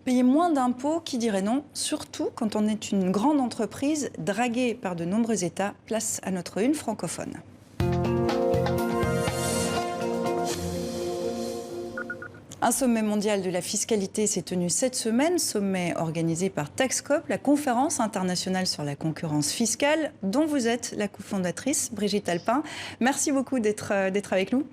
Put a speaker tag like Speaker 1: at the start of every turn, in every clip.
Speaker 1: Payer moins d'impôts, qui dirait non, surtout quand on est une grande entreprise draguée par de nombreux États. Place à notre une francophone. Un sommet mondial de la fiscalité s'est tenu cette semaine, sommet organisé par Taxcope, la conférence internationale sur la concurrence fiscale, dont vous êtes la cofondatrice, Brigitte Alpin. Merci beaucoup d'être avec nous.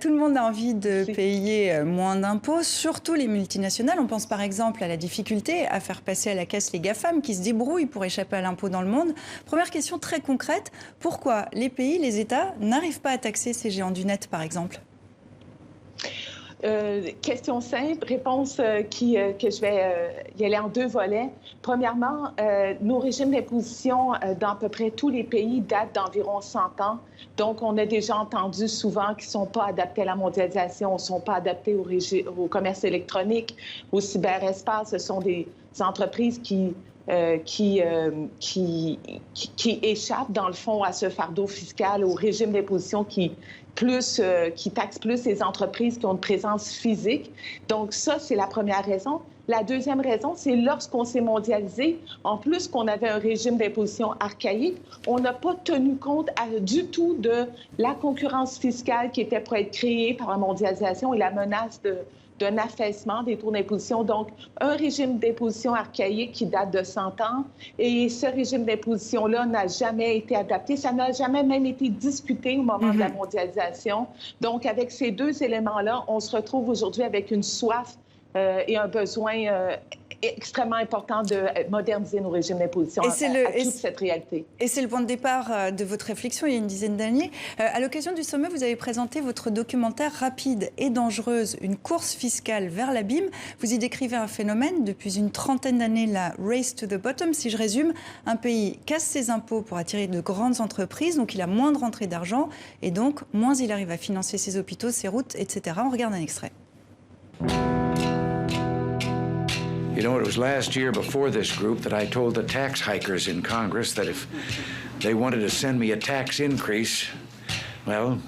Speaker 1: Tout le monde a envie de payer moins d'impôts, surtout les multinationales. On pense par exemple à la difficulté à faire passer à la caisse les GAFAM qui se débrouillent pour échapper à l'impôt dans le monde. Première question très concrète, pourquoi les pays, les États n'arrivent pas à taxer ces géants du net par exemple ?
Speaker 2: Question simple, réponse que je vais y aller en deux volets. Premièrement, nos régimes d'imposition dans à peu près tous les pays datent d'environ 100 ans. Donc, on a déjà entendu souvent qu'ils ne sont pas adaptés à la mondialisation, ne sont pas adaptés au commerce électronique, au cyberespace. Ce sont des entreprises qui échappent, dans le fond, à ce fardeau fiscal, au régime d'imposition qui taxe plus les entreprises qui ont une présence physique. Donc ça, c'est la première raison. La deuxième raison, c'est lorsqu'on s'est mondialisé, en plus qu'on avait un régime d'imposition archaïque, on n'a pas tenu compte du tout de la concurrence fiscale qui était pour être créée par la mondialisation et la menace d'un affaissement des taux d'imposition. Donc, un régime d'imposition archaïque qui date de 100 ans. Et ce régime d'imposition-là n'a jamais été adapté. Ça n'a jamais même été discuté au moment de la mondialisation. Donc, avec ces deux éléments-là, on se retrouve aujourd'hui avec une soif et un besoin extrêmement important de moderniser nos régimes d'imposition à toute cette réalité.
Speaker 1: Et c'est le point de départ de votre réflexion il y a une dizaine d'années. À l'occasion du sommet, vous avez présenté votre documentaire Rapide et dangereuse, une course fiscale vers l'abîme. Vous y décrivez un phénomène depuis une trentaine d'années, la race to the bottom. Si je résume, un pays casse ses impôts pour attirer de grandes entreprises, donc il a moins de rentrée d'argent et donc moins il arrive à financer ses hôpitaux, ses routes, etc. On regarde un extrait.
Speaker 3: You know, it was last year before this group that I told the tax hikers in Congress that if they wanted to send me a tax increase, well,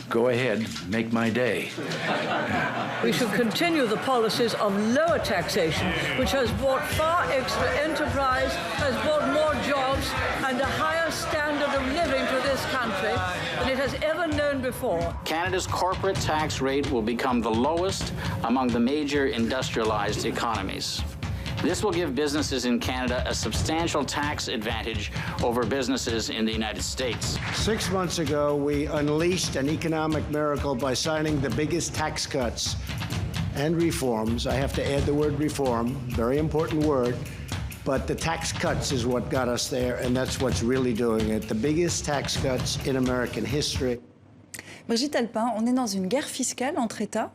Speaker 3: go ahead, make my day.
Speaker 4: We should continue the policies of lower taxation, which has brought far extra enterprise, has brought more jobs and a higher standard of living to this country than it has ever known before.
Speaker 5: Canada's corporate tax rate will become the lowest among the major industrialized economies. This will give businesses in Canada a substantial tax advantage over businesses in the United States.
Speaker 6: 6 months ago, we unleashed an economic miracle by signing the biggest tax cuts and reforms. I have to add the word reform, very important word, but the tax cuts is what got us there, and that's what's really doing it. The biggest tax cuts in American history.
Speaker 1: Brigitte Alpin, on est dans une guerre fiscale entre États ?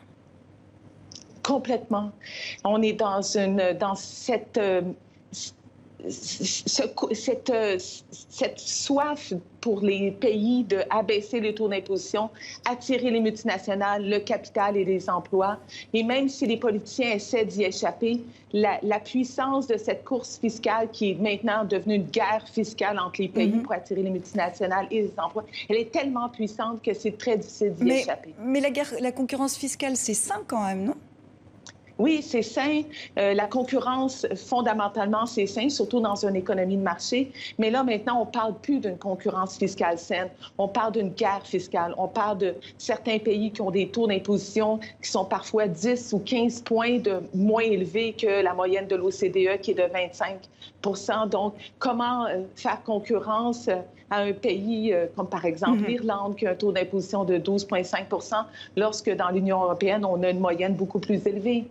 Speaker 2: Complètement. On est dans cette soif pour les pays d'abaisser les taux d'imposition, attirer les multinationales, le capital et les emplois. Et même si les politiciens essaient d'y échapper, la puissance de cette course fiscale qui est maintenant devenue une guerre fiscale entre les pays pour attirer les multinationales et les emplois, elle est tellement puissante que c'est très difficile d'y échapper.
Speaker 1: Mais la concurrence fiscale, c'est sain quand même, non?
Speaker 2: Oui, c'est sain. La concurrence, fondamentalement, c'est sain, surtout dans une économie de marché. Mais là, maintenant, on ne parle plus d'une concurrence fiscale saine. On parle d'une guerre fiscale. On parle de certains pays qui ont des taux d'imposition qui sont parfois 10 ou 15 points de moins élevés que la moyenne de l'OCDE, qui est de 25 %. Donc, comment faire concurrence à un pays comme, par exemple, l'Irlande, qui a un taux d'imposition de 12,5 % lorsque dans l'Union européenne, on a une moyenne beaucoup plus élevée?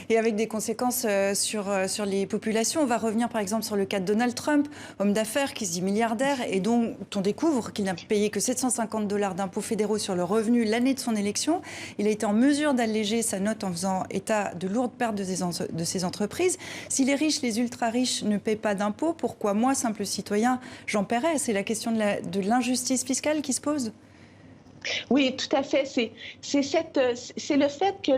Speaker 1: Et avec des conséquences sur les populations. On va revenir par exemple sur le cas de Donald Trump, homme d'affaires qui se dit milliardaire et dont on découvre qu'il n'a payé que $750 d'impôts fédéraux sur le revenu l'année de son élection. Il a été en mesure d'alléger sa note en faisant état de lourdes pertes de ses entreprises. Si les riches, les ultra-riches ne paient pas d'impôts, pourquoi moi, simple citoyen, j'en paierais? C'est la question de l'injustice fiscale qui se pose.
Speaker 2: Oui, tout à fait. C'est le fait que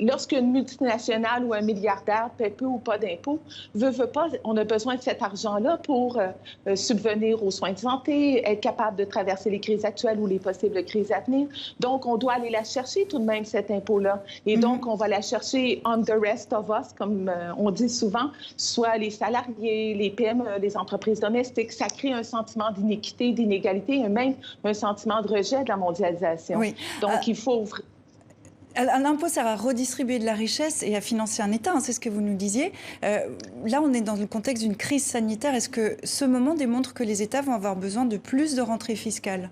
Speaker 2: lorsqu'une multinationale ou un milliardaire paie peu ou pas d'impôts, veut pas, on a besoin de cet argent-là pour subvenir aux soins de santé, être capable de traverser les crises actuelles ou les possibles crises à venir. Donc, on doit aller la chercher tout de même, cet impôt-là. Et donc, on va la chercher on the rest of us, comme on dit souvent, soit les salariés, les PME, les entreprises domestiques. Ça crée un sentiment d'inéquité, d'inégalité, et même un sentiment de rejet de la mondialisation.
Speaker 1: Oui.
Speaker 2: Donc, il faut...
Speaker 1: L'impôt sert à redistribuer de la richesse et à financer un État, hein, c'est ce que vous nous disiez. Là, on est dans le contexte d'une crise sanitaire. Est-ce que ce moment démontre que les États vont avoir besoin de plus de rentrées fiscales ?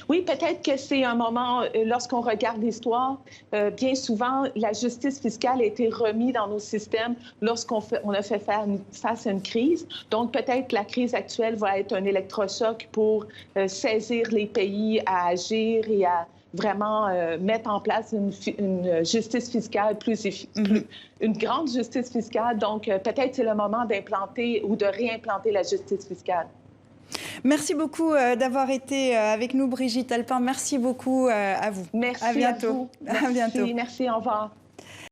Speaker 2: Oui, peut-être que c'est un moment, lorsqu'on regarde l'histoire, bien souvent, la justice fiscale a été remise dans nos systèmes lorsqu'on a fait face à une crise. Donc, peut-être que la crise actuelle va être un électrochoc pour saisir les pays à agir et à vraiment mettre en place une justice fiscale une grande justice fiscale. Donc, peut-être c'est le moment d'implanter ou de réimplanter la justice fiscale.
Speaker 1: Merci beaucoup d'avoir été avec nous, Brigitte Alpin. Merci beaucoup à vous.
Speaker 2: Merci
Speaker 1: à bientôt.
Speaker 2: à vous. Merci,
Speaker 1: à bientôt.
Speaker 2: Merci, au revoir.